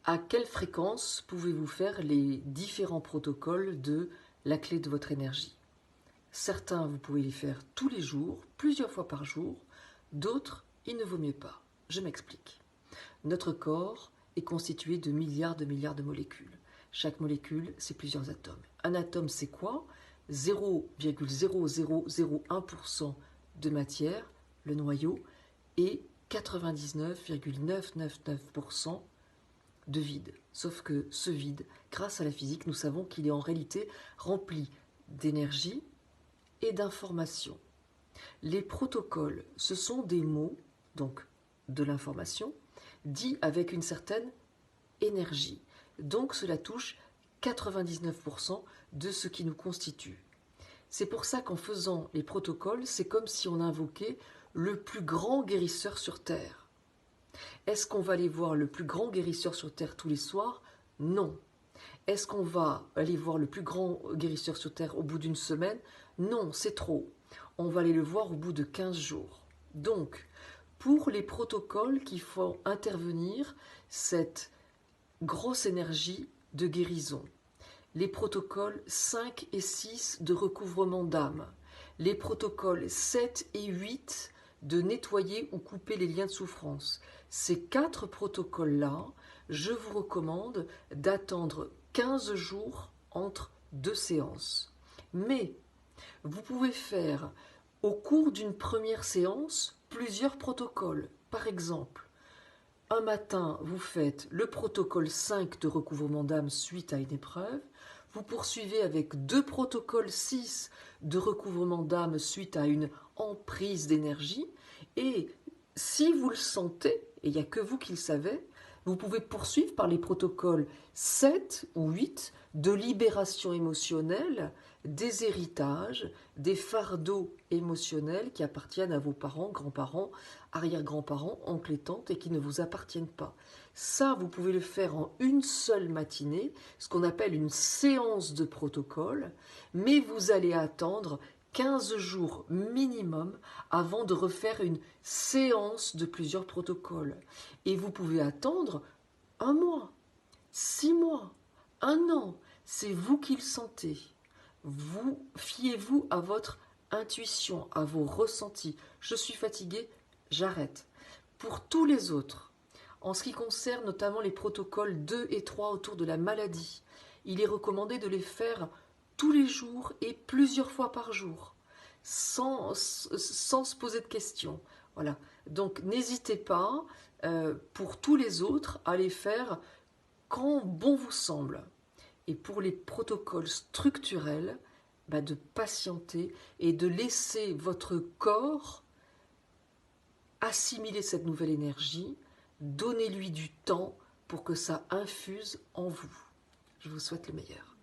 À quelle fréquence pouvez-vous faire les différents protocoles de la clé de votre énergie? Certains, vous pouvez les faire tous les jours, plusieurs fois par jour. D'autres, il ne vaut mieux pas. Je m'explique. Notre corps est constitué de milliards de molécules. Chaque molécule, c'est plusieurs atomes. Un atome, c'est quoi? 0,0001% de matière, le noyau, et 99,999% de vide. Sauf que ce vide, grâce à la physique, nous savons qu'il est en réalité rempli d'énergie et d'informations. Les protocoles, ce sont des mots, donc de l'information, dits avec une certaine énergie. Donc cela touche 99% de ce qui nous constitue. C'est pour ça qu'en faisant les protocoles, c'est comme si on invoquait le plus grand guérisseur sur Terre. Est-ce qu'on va aller voir le plus grand guérisseur sur Terre tous les soirs? Non. Est-ce qu'on va aller voir le plus grand guérisseur sur Terre au bout d'une semaine? Non, c'est trop. On va aller le voir au bout de 15 jours. Donc, pour les protocoles qui font intervenir cette grosse énergie de guérison, les protocoles 5 et 6 de recouvrement d'âme, les protocoles 7 et 8 de nettoyer ou couper les liens de souffrance. Ces 4 protocoles-là, je vous recommande d'attendre 15 jours entre 2 séances. Mais vous pouvez faire au cours d'une première séance plusieurs protocoles. Par exemple, un matin, vous faites le protocole 5 de recouvrement d'âme suite à une épreuve. Vous poursuivez avec 2 protocoles 6 de recouvrement d'âme suite à une emprise d'énergie. Et si vous le sentez, et il n'y a que vous qui le savez, vous pouvez poursuivre par les protocoles 7 ou 8 de libération émotionnelle, des héritages, des fardeaux émotionnels qui appartiennent à vos parents, grands-parents, arrière-grands-parents, oncles et tantes et qui ne vous appartiennent pas. Ça, vous pouvez le faire en une seule matinée, ce qu'on appelle une séance de protocole, mais vous allez attendre 15 jours minimum avant de refaire une séance de plusieurs protocoles. Et vous pouvez attendre 1 mois, 6 mois, 1 an. C'est vous qui le sentez. Vous fiez-vous à votre intuition, à vos ressentis. Je suis fatigué, j'arrête. Pour tous les autres, en ce qui concerne notamment les protocoles 2 et 3 autour de la maladie, il est recommandé de les faire tous les jours et plusieurs fois par jour, sans se poser de questions. Voilà. Donc n'hésitez pas, pour tous les autres, à les faire quand bon vous semble. Et pour les protocoles structurels, de patienter et de laisser votre corps assimiler cette nouvelle énergie, donnez-lui du temps pour que ça infuse en vous. Je vous souhaite le meilleur.